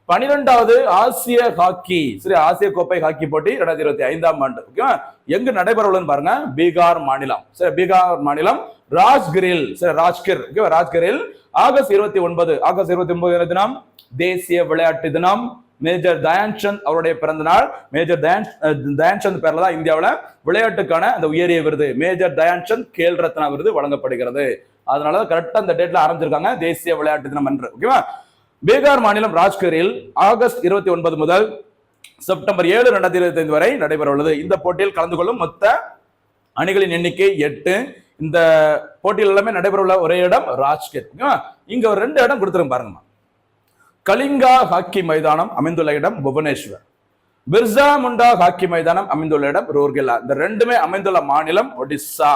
12வது ஆசிய ஹாக்கி ஆசிய கோப்பை ஹாக்கி போட்டி 2025ஆம் ஆண்டு ஓகேவா எங்க நடைபெற உள்ளதுன்னு பாருங்க. பீகார் மாநிலம். சரி, பீகார் மாநிலம் ராஜ்கிரில். சரி, ராஜ்கிரில் ஆகஸ்ட் 29 தினம் தேசிய விளையாட்டு தினம். மேஜர் தயான்சந்த் அவருடைய பிறந்த நாள். மேஜர் தயான்சந்த் பேர்ல தான் இந்தியாவில் விளையாட்டுக்கான அந்த உயரிய விருது மேஜர் தயான்சந்த் கேல் ரத்னா விருது வழங்கப்படுகிறது. அதனால கரெக்டா அந்த டேட்ல ஆரம்பிச்சிருக்காங்க தேசிய விளையாட்டு தினம் என்று. ஓகேவா, பீகார் மாநிலம் ராஜ்கிரில் ஆகஸ்ட் 29 முதல் செப்டம்பர் 7, 2025 வரை நடைபெற உள்ளது. இந்த போட்டியில் கலந்து கொள்ளும் மொத்த அணிகளின் எண்ணிக்கை 8. இந்த போட்டியில் எல்லாமே நடைபெற உள்ள ஒரே இடம் ராஜ்கேட். இங்க ஒரு 2 இடம் கொடுத்துருங்க பாருங்க. கலிங்கா ஹாக்கி மைதானம் அமைந்துள்ள இடம் புவனேஸ்வர். பிர்சா முண்டா ஹாக்கி மைதானம் அமைந்துள்ள இடம் ரூர்கேலா. இந்த ரெண்டுமே அமைந்துள்ள மாநிலம் ஒடிசா.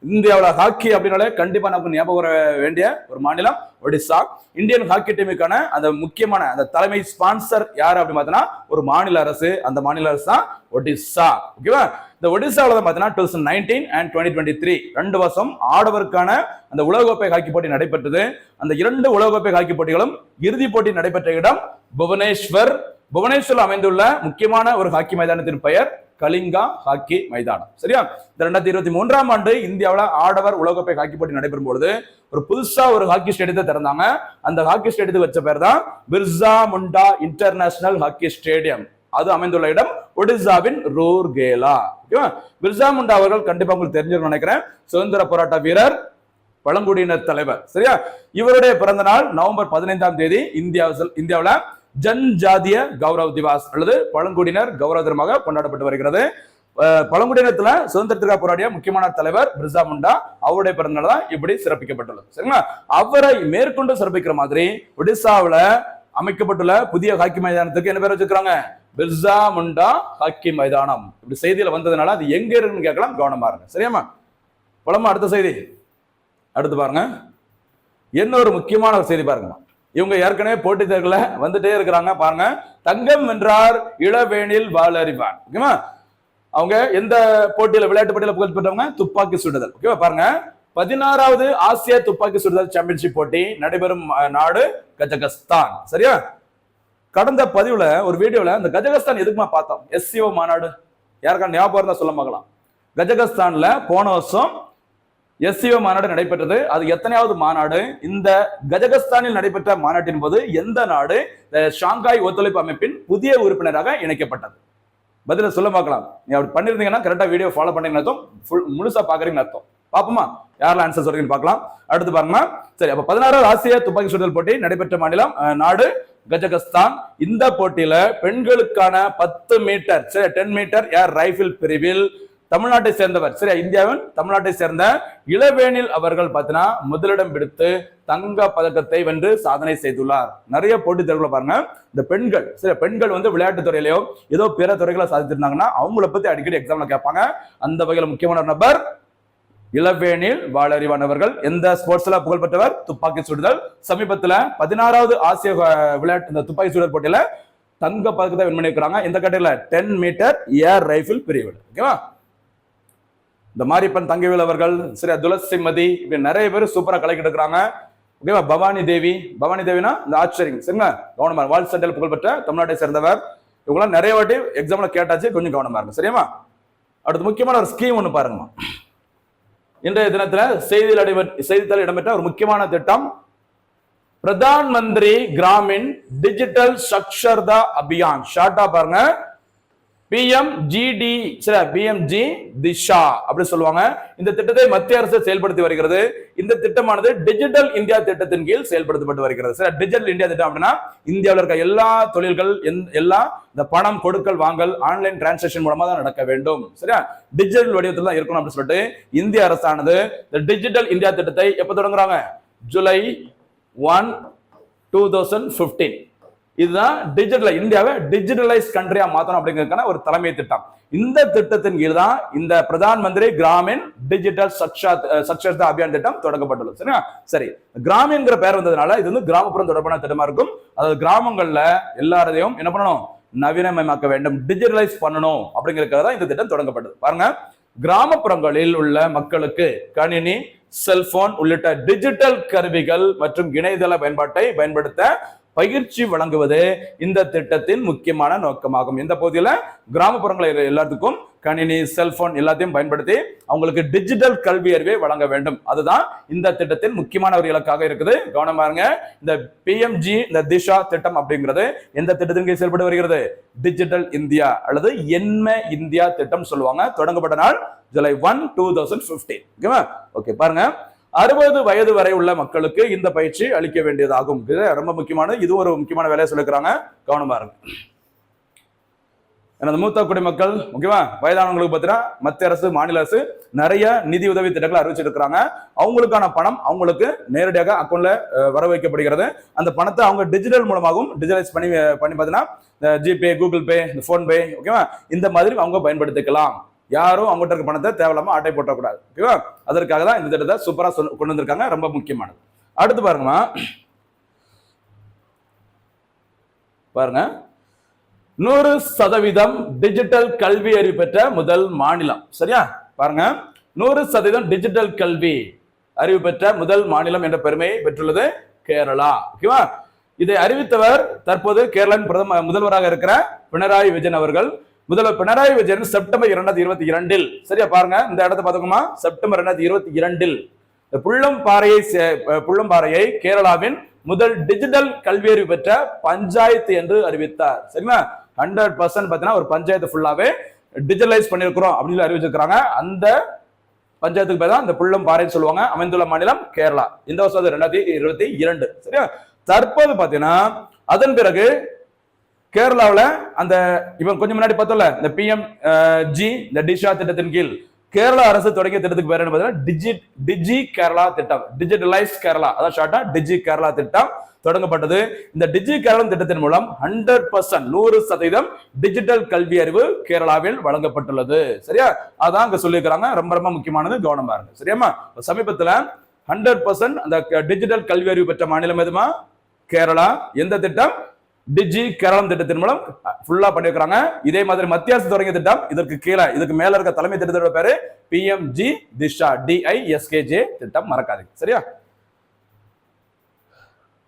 இந்தியாவில் ஹாக்கி அப்படின்னாலே கண்டிப்பா நமக்கு ஞாபகம் வர வேண்டிய ஒரு மாநிலம் ஒடிசா. இந்தியன் ஹாக்கி டீமுக்கான அந்த முக்கியமான அந்த தலைமை ஸ்பான்சர் யாரு அப்படின்னு பார்த்தீங்கன்னா ஒரு மாநில அரசு. அந்த மாநில அரசு தான் ஒடிசா. ஓகேவா? இந்த ஒடிசாவில் தான் பார்த்தீங்கன்னா 2019 and 2023 2 வருஷம் ஆடவருக்கான அந்த உலகக்கோப்பை ஹாக்கி போட்டி நடைபெற்றது. அந்த 2 உலகக்கோப்பை ஹாக்கி போட்டிகளும் இறுதி போட்டி நடைபெற்ற இடம் புவனேஸ்வர். புவனேஸ்வரில் அமைந்துள்ள முக்கியமான ஒரு ஹாக்கி மைதானத்தின் பெயர் கலிங்கா ஹாக்கி மைதானம். சரியா? இந்த 2023ஆம் ஆண்டு இந்தியாவில் ஆடவர் உலகக்கோப்பை ஹாக்கி போட்டி நடைபெறும் பொழுது ஒரு புதுசா ஒரு ஹாக்கி ஸ்டேடியத்தை திறந்தாங்க. அந்த ஹாக்கி ஸ்டேடியத்துக்கு வச்ச பேர் தான் Birsa Munda international hockey stadium. அது அமைந்துள்ள இடம் ஒடிசாவின் ரூர்கேலா. பிர்சா முண்டா அவர்கள் கண்டிப்பா உங்களுக்கு தெரிஞ்சிருக்கும் நினைக்கிறேன். சுதந்திர போராட்ட வீரர், பழங்குடியினர் தலைவர். சரியா? இவருடைய பிறந்த நாள் நவம்பர் 15ஆம் தேதி இந்தியாவில் ஜன்ஜாதிய கௌரவ் திவாஸ் அல்லது பழங்குடியினர் கௌரவ தினமாக கொண்டாடப்பட்டு வருகிறது. பழங்குடியினத்துல சுதந்திரத்திற்காக போராடிய முக்கியமான தலைவர் பிர்சா முண்டா. அவருடைய பிறந்தநாள் தான் இப்படி சிறப்பிக்கப்பட்டுள்ளது. சரிங்களா? அவரை மேற்கொண்டு சிறப்பிக்கிற மாதிரி ஒடிசாவில் அமைக்கப்பட்டுள்ள புதிய ஹாக்கி மைதானத்துக்கு என்ன பேர் வச்சிருக்காங்க? பிர்சா முண்டா ஹாக்கி மைதானம். இப்படி செய்தியில வந்ததுனால அது எங்க இருக்குன்னு கேட்கலாம், கவனமா இருங்க. சரியாமா? பலமா அடுத்த செய்தி அடுத்து பாருங்க. என்ன ஒரு முக்கியமான ஒரு செய்தி பாருங்க. இவங்க ஏற்கனவே போட்டித் தேர்வுல வந்துட்டே இருக்கிறாங்க பாருங்க. தங்கம் வென்றார் இளவேனில் வாளறிவான். ஓகேவா? அவங்க எந்த போட்டியில விளையாட்டு போட்டியில புகழ் பெற்றவங்க? துப்பாக்கி சுடுதல். ஓகேவா? பாருங்க, 16வது ஆசிய துப்பாக்கி சுடுதல் சாம்பியன்ஷிப் போட்டி நடைபெறும் நாடு கஜகஸ்தான். சரியா? கடந்த பதிவுல ஒரு வீடியோல இந்த கஜகஸ்தான் எதுக்குமா பார்த்தோம்? SCO மாநாடு. யாருக்கா ஞாபகம் இருந்தா சொல்ல பார்க்கலாம். கஜகஸ்தான்ல போன வருஷம் SCO மாநாடு நடைபெற்றது. அது எத்தனையாவது மாநாடு? இந்த கஜகஸ்தானில் நடைபெற்ற மாநாட்டின் போது எந்த நாடு ஷாங்காய் ஒத்துழைப்பு அமைப்பின் புதிய உறுப்பினராக இணைக்கப்பட்டது? பதில சொல்ல பார்க்கலாம். நீ அப்படி பண்ணிருந்தீங்கன்னா கரெக்டா வீடியோ ஃபாலோ பண்ணீங்கன்னு அர்த்தம், முழுசா பாக்குறீங்கன்னு அர்த்தம். பாப்போமா யாரெல்லாம் ஆன்சர் சொல்றீங்கன்னு பார்க்கலாம். அடுத்து பாருங்க. சரி, அப்ப 16வது ஆசிய துப்பாக்கி சுடுதல் போட்டி நடைபெற்ற மாநிலம் நாடு கஜகஸ்தான். இந்த போட்டியில பெண்களுக்கான 10 மீட்டர் 10 மீட்டர் ஏர் ரைபிள் பிரிவில் தமிழ்நாட்டை சேர்ந்தவர், சரியா, இந்தியாவின் தமிழ்நாட்டை சேர்ந்த இளவேனில் அவர்கள் பார்த்தீங்கன்னா முதலிடம் பிடித்து தங்க பதக்கத்தை வென்று சாதனை செய்துள்ளார். நிறைய போட்டித் தேர்வுகளை பாருங்க. இந்த பெண்கள், சரி, பெண்கள் வந்து விளையாட்டு துறையிலையோ ஏதோ பிற துறைகளை சாதிச்சிருந்தாங்கன்னா அவங்கள பத்தி அடிக்கடி எக்ஸாம்ல கேட்பாங்க. அந்த வகையில் முக்கியமான நபர் இளவேனில் வாளறிவான் அவர்கள். எந்த ஸ்போர்ட்ஸ்ல புகழ்பெற்றவர்? துப்பாக்கி சுடுதல். சமீபத்துல 16வது ஆசிய விளையாட்டு இந்த துப்பாக்கி சுடுதல் போட்டியில தங்க பதக்கத்தை வின் பண்ணிருக்கிறாங்க. இந்த கேட்டகரியில 10 மீட்டர் ஏர் ரைபிள் பிரிவில். ஓகேவா? இந்த மாரிப்பன் தங்கவேல் அவர்கள், சரி, துளசிமதி, இப்படி நிறைய பேர் சூப்பரா கலக்கிட்டு இருக்கிறாங்க. ஓகேவா? பவானி தேவினா இந்த ஆச்சரியம். சரிங்களா? கவனமா வால் சண்டையில் புகழ்பெற்ற தமிழ்நாட்டை சேர்ந்தவர். இவங்களாம் நிறைய வாட்டி எக்ஸாம்ல கேட்டாச்சு, கொஞ்சம் கவனமா இருங்க. சரியாமா? அடுத்து முக்கியமான ஒரு ஸ்கீம் ஒண்ணு பாருங்க. இன்றைய தினத்துல செய்தித்தாள் இடம்பெற்ற ஒரு முக்கியமான திட்டம் பிரதான் மந்திரி கிராமின் டிஜிட்டல் சாக்ஷரதா அபியான். ஷார்ட்டா பாருங்க, PMGD, PMG திஷா அப்படி சொல்லுவாங்க. இந்த திட்டத்தை மத்திய அரசு செயல்படுத்தி வருகிறது. இந்த திட்டமானது டிஜிட்டல் இந்தியா திட்டத்தின் கீழ் செயல்படுத்தப்பட்டு வருகிறது. சரி, டிஜிட்டல் இந்தியா திட்டம் அப்படின்னா இந்தியாவில் இருக்க எல்லா தொழில்கள் எல்லா இந்த பணம் கொடுக்கல் வாங்கல் ஆன்லைன் டிரான்சாக்ஷன் மூலமா தான் நடக்க வேண்டும். சரியா? டிஜிட்டல் வடிவத்தில் தான் இருக்கணும் அப்படின்னு சொல்லிட்டு இந்திய அரசானது இந்த டிஜிட்டல் இந்தியா திட்டத்தை எப்ப தொடங்குறாங்க? ஜூலை 1, 2015. இதுதான் டிஜிட்டல் இந்தியாவை டிஜிட்டலைஸ் கண்ட்ரியா மாத்தணும் அப்படிங்கிறதுக்கான ஒரு தலைமை திட்டம். இந்த திட்டத்தின் கீழ் தான் இந்த பிரதான் மந்திரி கிராமின் டிஜிட்டல் சாக்ஷரதா அபியான் திட்டம் தொடங்கப்பட்டுள்ளது. சரியா? சரி, கிராமின்ங்கிற பேர் வந்ததுனால இது வந்து கிராமப்புறம் தொடர்பான திட்டமா இருக்கும். அதாவது கிராமங்கள்ல எல்லாரையும் என்ன பண்ணணும்? நவீனமயமாக்க வேண்டும், டிஜிட்டலைஸ் பண்ணணும் அப்படிங்கிறதுக்காக தான் இந்த திட்டம் தொடங்கப்பட்டது. பாருங்க, கிராமப்புறங்களில் உள்ள மக்களுக்கு கணினி, செல்போன் உள்ளிட்ட டிஜிட்டல் கருவிகள் மற்றும் இணையதள பயன்பாட்டை பயன்படுத்த பயிற்சி வழங்குவது இந்த திட்டத்தின் முக்கியமான நோக்கமாகும். இந்த பகுதியில கிராமப்புறங்களில் எல்லாத்துக்கும் கணினி, செல்போன் எல்லாத்தையும் பயன்படுத்தி அவங்களுக்கு டிஜிட்டல் கல்வி அறிவை வழங்க வேண்டும். அதுதான் இந்த திட்டத்தின் முக்கியமான ஒரு இலக்காக இருக்குது. கவனமா இருங்க. இந்த PMG இந்த திஷா திட்டம் அப்படிங்கிறது எந்த திட்டத்தின் கீழ் செயல்பட்டு வருகிறது? டிஜிட்டல் இந்தியா அல்லது எண்ம இந்தியா திட்டம் சொல்லுவாங்க. தொடங்கப்பட்ட நாள் ஜூலை 1, 2015. ஓகேவா? ஓகே, பாருங்க, 60 வயது வரை உள்ள மக்களுக்கு இந்த பயிற்சி அளிக்க வேண்டியதாகும். இது ரொம்ப முக்கியமான, இது ஒரு முக்கியமான வேலையை சொல்லிக்கிறாங்க. கவனமா இருங்க. எனது மூத்த குடிமக்கள் முக்கியமா வயதானவங்களுக்கு பார்த்தீங்கன்னா மத்திய அரசு மாநில அரசு நிறைய நிதி உதவி திட்டங்களை அறிவிச்சிருக்கிறாங்க. அவங்களுக்கான பணம் அவங்களுக்கு நேரடியாக அக்கௌண்ட்ல வர வைக்கப்படுகிறது. அந்த பணத்தை அவங்க டிஜிட்டல் மூலமாகவும் டிஜிட்டலைஸ் பண்ணி பார்த்தீங்கன்னா ஜிபே, கூகுள் பே, போன்பே, ஓகேவா, இந்த மாதிரி அவங்க பயன்படுத்திக்கலாம். யாரும் அவங்ககிட்ட இருக்க பணத்தை தேவையில்லாம ஆட்டை போட்டக்கூடாது. ஓகேவா, அதற்காக தான் இந்த திட்டத்தை சூப்பரா கொண்டு வந்திருக்காங்க. ரொம்ப முக்கியமானது. அடுத்து பாருங்கம்மா, பாருங்க, 100% டிஜிட்டல் கல்வி அறிவு பெற்ற முதல் மாநிலம். சரியா, பாருங்க, 100% டிஜிட்டல் கல்வி அறிவு பெற்ற முதல் மாநிலம் என்ற பெருமையை பெற்றுள்ளது கேரளா. ஓகேவா, இதை அறிவித்தவர் தற்போது கேரளாவின் முதல்வராக இருக்கிற பினராயி விஜயன் அவர்கள். முதல்வர் பினராயி விஜயன் செப்டம்பர் 2022 சரியா, பாருங்க இந்த இடத்தை பார்த்துக்கோமா, செப்டம்பர் 2022 புள்ளம்பாறையை கேரளாவின் முதல் டிஜிட்டல் கல்வி அறிவு பெற்ற பஞ்சாயத்து என்று அறிவித்தார். சரிங்களா, 100% பாத்தீங்கன்னா ஒரு பஞ்சாயத்து ஃபுல்லாவே டிஜிட்டலைஸ் பண்ணிருக்கிறோம் அப்படின்னு அறிவிச்சிருக்காங்க. அந்த பஞ்சாயத்துக்கு பேர் தான் இந்த புள்ளம்பாறைன்னு சொல்லுவாங்க. அமைந்துள்ள மாநிலம் கேரளா. இந்த வருஷம் 2022. சரியா, தற்போது பாத்தீங்கன்னா அதன் பிறகு கேரளாவில் அந்த இவன் கொஞ்சம் முன்னாடி பார்த்தோம்ல இந்த PMG இந்த டிஷா திட்டத்தின் கீழ் கேரளா அரசு தொடங்கிய திட்டத்துக்கு பேர் என்ன பார்த்தீங்கன்னா டிஜி கேரளா திட்டம், டிஜிட்டலைஸ் கேரளா, அதான் ஷார்ட்டா டிஜி கேரளா திட்டம் தொடங்கப்பட்டது. இந்த டிஜி கேரளா திட்டத்தின் மூலம் 100% டிஜிட்டல் கல்வி அறிவு கேரளாவில் வழங்கப்பட்டுள்ளது. சரியா, அதான் அங்க சொல்லியிருக்கிறாங்க. ரொம்ப ரொம்ப முக்கியமானது, கவனமா இருக்கு. சரியாமா, சமீபத்துல 100% அந்த டிஜிட்டல் கல்வி அறிவு பெற்ற மாநிலம் எதுமா? கேரளா. எந்த திட்டம்? டிஜி கேரளம் திட்டத்தின் மூலம் ஃபுல்லா பண்ணிருக்காங்க. இதே மாதிரி மத்திய அரசு தொடங்கிய திட்டம் இதற்கு கீழே இதுக்கு மேல இருக்க தலைமை திட்டத்தோட பேரு PMG டிஷா, DISKJ திட்டம், மறக்காதீங்க. சரியா,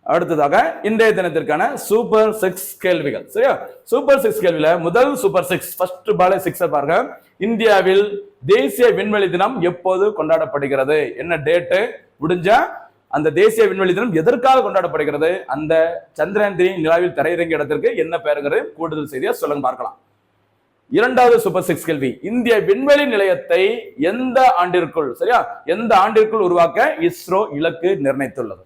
அடுத்ததாக இன்றைய தினத்திற்கான சூப்பர் 6 கேள்விகள். சரியா, சூப்பர் 6 கேள்வியில முதல் சூப்பர் 6 ஃபர்ஸ்ட் பாலே 6 பாருங்க. இந்தியாவில் தேசிய விண்வெளி தினம் எப்போது கொண்டாடப்படுகிறது? என்ன டேட்டு முடிஞ்சா அந்த தேசிய விண்வெளி தினம் எதற்காக கொண்டாடப்படுகிறது? அந்த சந்திரயான் 3 நிலாவில் தரையிறங்கிய இடத்திற்கு என்ன பெயருங்கிறது கூடுதல் செய்தியா சொல்லுங்க பார்க்கலாம். இரண்டாவது சூப்பர் 6 கேள்வி, இந்திய விண்வெளி நிலையத்தை எந்த ஆண்டிற்குள், சரியா, எந்த ஆண்டிற்குள் உருவாக்க இஸ்ரோ இலக்கு நிர்ணயித்துள்ளது?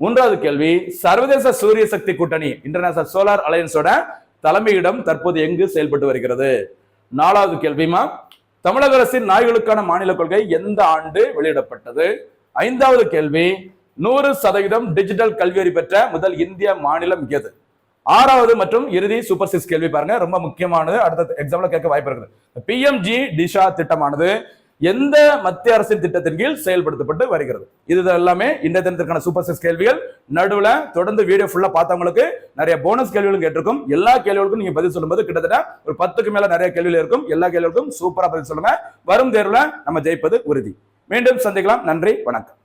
மூன்றாவது கேள்வி, சர்வதேச சூரிய சக்தி கூட்டணி இன்டர்நேஷனல் சோலார் அலையன்ஸோட தலைமையிடம் தற்போது எங்கு செயல்பட்டு வருகிறது? நாலாவது கேள்விமா, தமிழக அரசின் நாய்களுக்கான மாநில கொள்கை எந்த ஆண்டு வெளியிடப்பட்டது? ஐந்தாவது கேள்வி, 100% டிஜிட்டல் கல்வி அறிவு பெற்ற முதல் இந்திய மாநிலம் எது? ஆறாவது மற்றும் இறுதி சூப்பர் 6 கேள்வி பாருங்க, ரொம்ப முக்கியமானது, அடுத்த எக்ஸாம்ல கேட்க வாய்ப்பு இருக்குது. PMG டிஷா திட்டமானது எந்த மத்திய அரசின் திட்டத்தின் கீழ் செயல்படுத்தப்பட்டு வருகிறது? இது எல்லாமே இந்த தினத்திற்கான சூப்பர் 6 கேள்விகள். நடுவுல தொடர்ந்து வீடியோ ஃபுல்லா பார்த்தவங்களுக்கு நிறைய போனஸ் கேள்விகளும் கேட்டிருக்கும். எல்லா கேள்விகளுக்கும் நீங்க பதில் சொல்லும்போது கிட்டத்தட்ட ஒரு 10க்கு மேல நிறைய கேள்விகள் இருக்கும். எல்லா கேள்விகளுக்கும் சூப்பரா பதில் சொல்லுங்க. வரும் தேர்வுல நம்ம ஜெயிப்பது உறுதி. மீண்டும் சந்திக்கலாம். நன்றி, வணக்கம்.